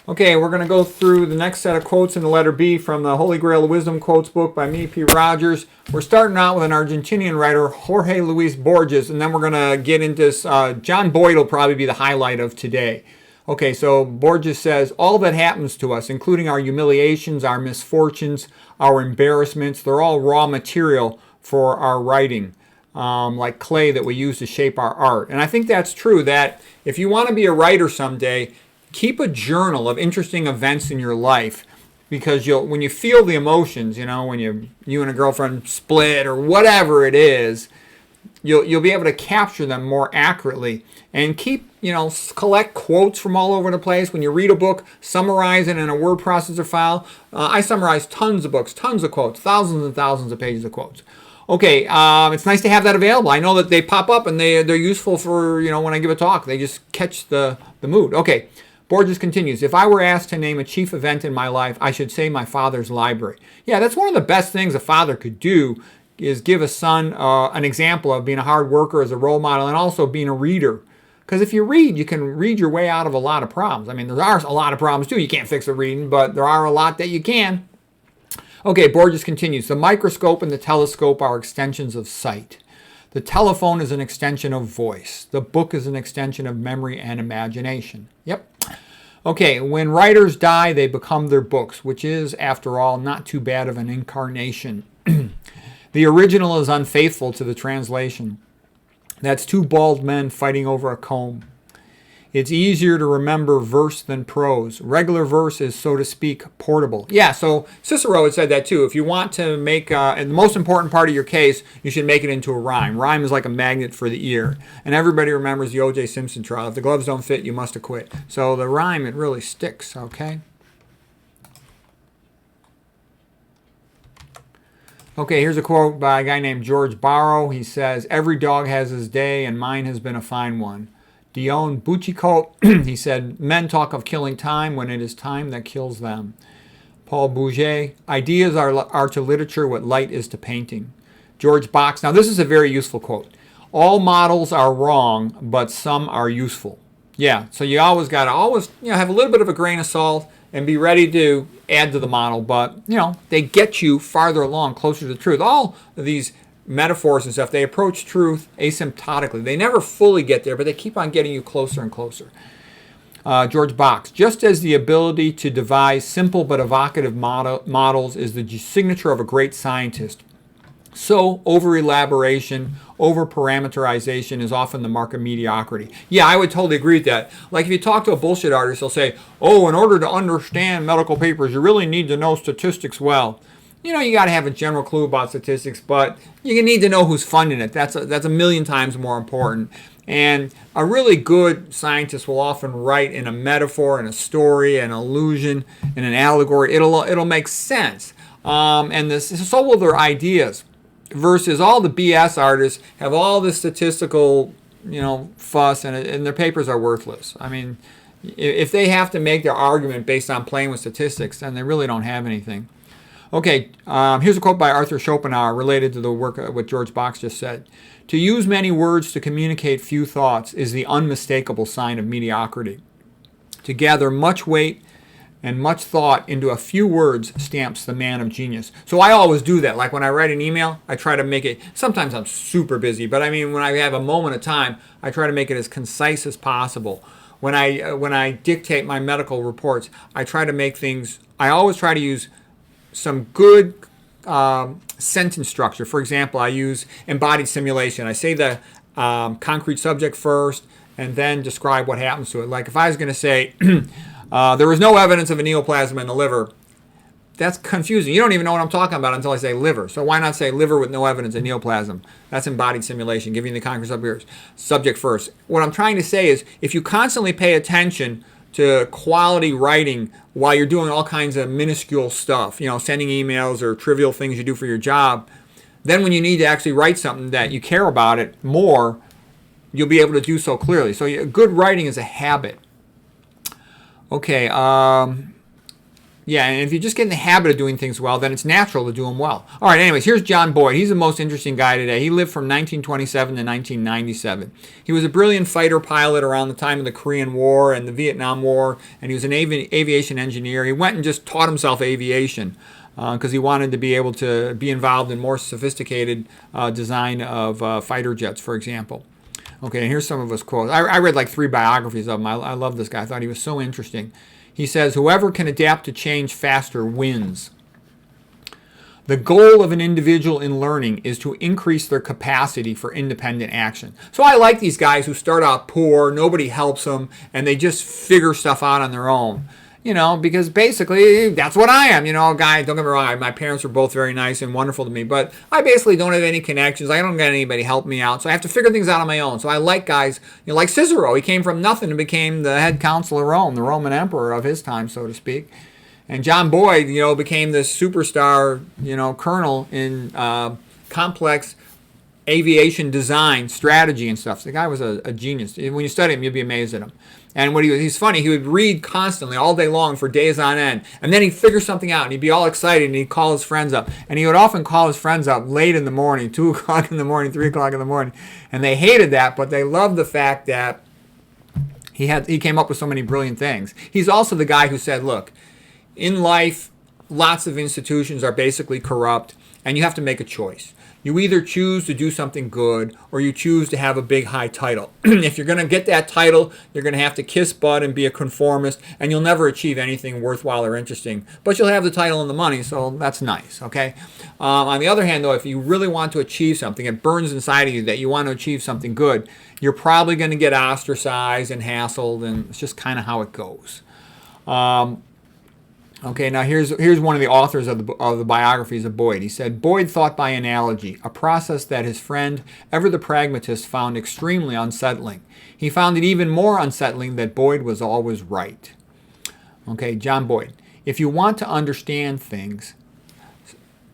Okay, we're going to go through the next set of quotes in the letter B from the Holy Grail of Wisdom Quotes book by me, P. Rogers. We're starting out with an Argentinian writer, Jorge Luis Borges, and then we're going to get into John Boyd will probably be the highlight of today. Okay, so Borges says, all that happens to us, including our humiliations, our misfortunes, our embarrassments, they're all raw material for our writing, like clay that we use to shape our art. And I think that's true, that if you want to be a writer someday, keep a journal of interesting events in your life, because when you feel the emotions, when you and a girlfriend split or whatever it is, you'll be able to capture them more accurately. And collect quotes from all over the place. When you read a book, summarize it in a word processor file. I summarize tons of books, tons of quotes, thousands and thousands of pages of quotes. Okay, it's nice to have that available. I know that they pop up and they're useful for, when I give a talk. They just catch the mood. Okay, Borges continues, if I were asked to name a chief event in my life, I should say my father's library. Yeah, that's one of the best things a father could do, is give a son an example of being a hard worker as a role model and also being a reader. Because if you read, you can read your way out of a lot of problems. I mean, there are a lot of problems too. You can't fix the reading, but there are a lot that you can. Okay, Borges continues, the microscope and the telescope are extensions of sight. The telephone is an extension of voice. The book is an extension of memory and imagination. Yep. Okay, when writers die, they become their books, which is, after all, not too bad of an incarnation. The original is unfaithful to the translation. That's two bald men fighting over a comb. It's easier to remember verse than prose. Regular verse is, so to speak, portable. Yeah, so Cicero had said that too. If you want to make the most important part of your case, you should make it into a rhyme. Rhyme is like a magnet for the ear. And everybody remembers the O.J. Simpson trial. If the gloves don't fit, you must acquit. So the rhyme, it really sticks, okay? Okay, here's a quote by a guy named George Barrow. He says, every dog has his day, and mine has been a fine one. Dion Boucicault, he said, men talk of killing time when it is time that kills them. Paul Bourget, ideas are to literature what light is to painting. George Box, now this is a very useful quote. All models are wrong, but some are useful. Yeah, so you always got to have a little bit of a grain of salt and be ready to add to the model, but, they get you farther along, closer to the truth. All of these metaphors and stuff, they approach truth asymptotically. They never fully get there, but they keep on getting you closer and closer. George Box, just as the ability to devise simple but evocative models is the signature of a great scientist, so over-elaboration, over-parameterization is often the mark of mediocrity. Yeah, I would totally agree with that. Like if you talk to a bullshit artist, they'll say, in order to understand medical papers, you really need to know statistics well. You got to have a general clue about statistics, but you need to know who's funding it. That's a million times more important. And a really good scientist will often write in a metaphor, in a story, an allusion, in an allegory. It'll make sense. And so will their ideas. Versus all the BS artists have all this statistical, fuss, and their papers are worthless. I mean, if they have to make their argument based on playing with statistics, then they really don't have anything. Okay, here's a quote by Arthur Schopenhauer related to the work of what George Box just said. To use many words to communicate few thoughts is the unmistakable sign of mediocrity. To gather much weight and much thought into a few words stamps the man of genius. So I always do that. Like when I write an email, I try to make it, sometimes I'm super busy, but I mean when I have a moment of time, I try to make it as concise as possible. When I dictate my medical reports, I always try to use some good sentence structure. For example, I use embodied simulation. I say the concrete subject first and then describe what happens to it. Like if I was going to say, there was no evidence of a neoplasm in the liver, that's confusing. You don't even know what I'm talking about until I say liver. So why not say liver with no evidence of neoplasm? That's embodied simulation, giving the concrete subject first. What I'm trying to say is if you constantly pay attention to quality writing while you're doing all kinds of minuscule stuff, sending emails or trivial things you do for your job, then when you need to actually write something that you care about it more, you'll be able to do so clearly. So good writing is a habit. Okay, Yeah, and if you just get in the habit of doing things well, then it's natural to do them well. All right, anyways, here's John Boyd. He's the most interesting guy today. He lived from 1927 to 1997. He was a brilliant fighter pilot around the time of the Korean War and the Vietnam War, and he was an aviation engineer. He went and just taught himself aviation because he wanted to be able to be involved in more sophisticated design of fighter jets, for example. Okay, and here's some of his quotes. I read like 3 biographies of him. I love this guy. I thought he was so interesting. He says, whoever can adapt to change faster wins. The goal of an individual in learning is to increase their capacity for independent action. So I like these guys who start out poor, nobody helps them, and they just figure stuff out on their own. You know, because basically that's what I am. You know, guy, don't get me wrong, my parents were both very nice and wonderful to me, but I basically don't have any connections. I don't get anybody help me out, so I have to figure things out on my own. So I like guys, you know, like Cicero. He came from nothing and became the head consul of Rome, the Roman emperor of his time, so to speak. And John Boyd, you know, became this superstar, you know, colonel in complex aviation design, strategy, and stuff. So the guy was a genius. When you study him, you'll be amazed at him. And when he's funny, he would read constantly all day long for days on end. And then he'd figure something out, and he'd be all excited, and he'd call his friends up. And he would often call his friends up late in the morning, 2 o'clock in the morning, 3 o'clock in the morning. And they hated that, but they loved the fact that he came up with so many brilliant things. He's also the guy who said, look, in life, lots of institutions are basically corrupt, and you have to make a choice. You either choose to do something good or you choose to have a big high title. If you're going to get that title, you're going to have to kiss butt and be a conformist, and you'll never achieve anything worthwhile or interesting. But you'll have the title and the money, so that's nice, okay? On the other hand, though, if you really want to achieve something, it burns inside of you that you want to achieve something good, you're probably going to get ostracized and hassled, and it's just kind of how it goes. Okay, now here's one of the authors of the biographies of Boyd. He said, Boyd thought by analogy, a process that his friend, ever the pragmatist, found extremely unsettling. He found it even more unsettling that Boyd was always right. Okay, John Boyd. If you want to understand things,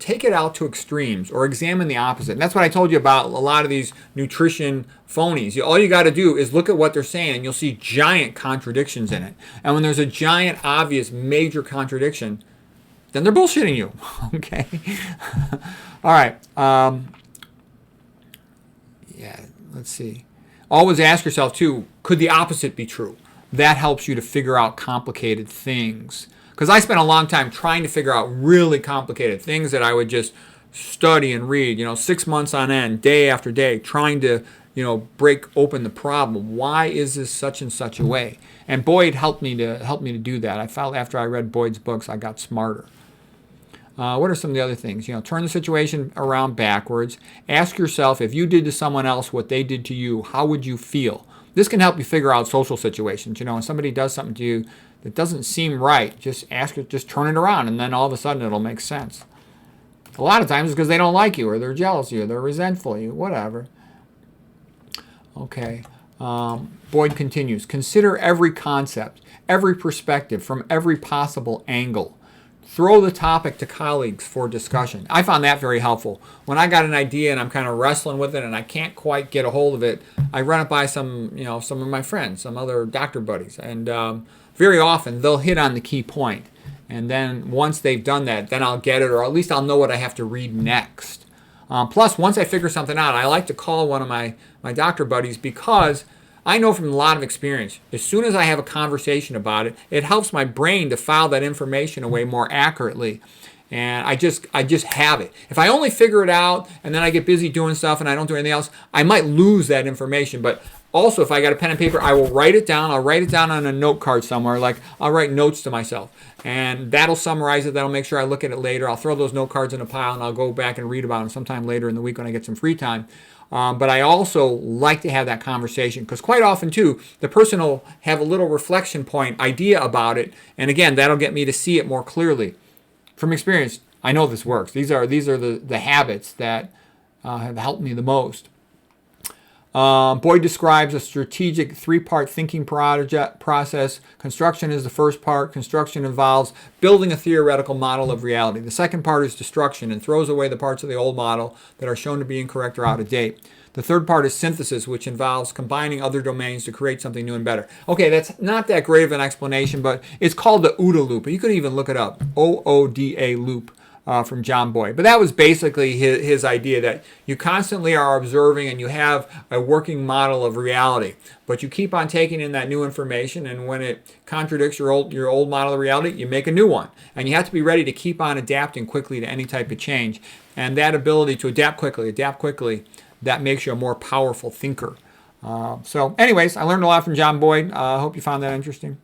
take it out to extremes or examine the opposite. And that's what I told you about a lot of these nutrition phonies. All you got to do is look at what they're saying, and you'll see giant contradictions in it. And when there's a giant, obvious, major contradiction, then they're bullshitting you. Okay? All right. Yeah, let's see. Always ask yourself, too, could the opposite be true? That helps you to figure out complicated things. Because I spent a long time trying to figure out really complicated things that I would just study and read, 6 months on end, day after day, trying to, break open the problem. Why is this such and such a way? And Boyd helped me to do that. I felt after I read Boyd's books, I got smarter. What are some of the other things? Turn the situation around backwards. Ask yourself, if you did to someone else what they did to you, how would you feel? This can help you figure out social situations. When somebody does something to you that doesn't seem right, just turn it around, and then all of a sudden it'll make sense. A lot of times it's because they don't like you, or they're jealous of you, they're resentful of you, whatever. Okay. Boyd continues, consider every concept, every perspective from every possible angle. Throw the topic to colleagues for discussion. I found that very helpful. When I got an idea and I'm kind of wrestling with it and I can't quite get a hold of it, I run it by some of my friends, some other doctor buddies, and very often they'll hit on the key point. And then once they've done that, then I'll get it, or at least I'll know what I have to read next. Plus, once I figure something out, I like to call one of my doctor buddies, because I know from a lot of experience, as soon as I have a conversation about it, it helps my brain to file that information away more accurately. And I just have it. If I only figure it out and then I get busy doing stuff and I don't do anything else, I might lose that information. But also, if I got a pen and paper, I will write it down. I'll write it down on a note card somewhere. Like, I'll write notes to myself. And that'll summarize it. That'll make sure I look at it later. I'll throw those note cards in a pile, and I'll go back and read about them sometime later in the week when I get some free time. But I also like to have that conversation, because quite often, too, the person will have a little reflection point idea about it. And again, that'll get me to see it more clearly. From experience, I know this works. These are the habits that have helped me the most. Boyd describes a strategic 3-part thinking process. Construction is the first part. Construction involves building a theoretical model of reality. The second part is destruction, and throws away the parts of the old model that are shown to be incorrect or out of date. The third part is synthesis, which involves combining other domains to create something new and better. Okay, that's not that great of an explanation, but it's called the OODA loop. You could even look it up, OODA loop. From John Boyd. But that was basically his idea, that you constantly are observing and you have a working model of reality. But you keep on taking in that new information, and when it contradicts your old model of reality, you make a new one. And you have to be ready to keep on adapting quickly to any type of change. And that ability to adapt quickly, that makes you a more powerful thinker. So anyways, I learned a lot from John Boyd. I hope you found that interesting.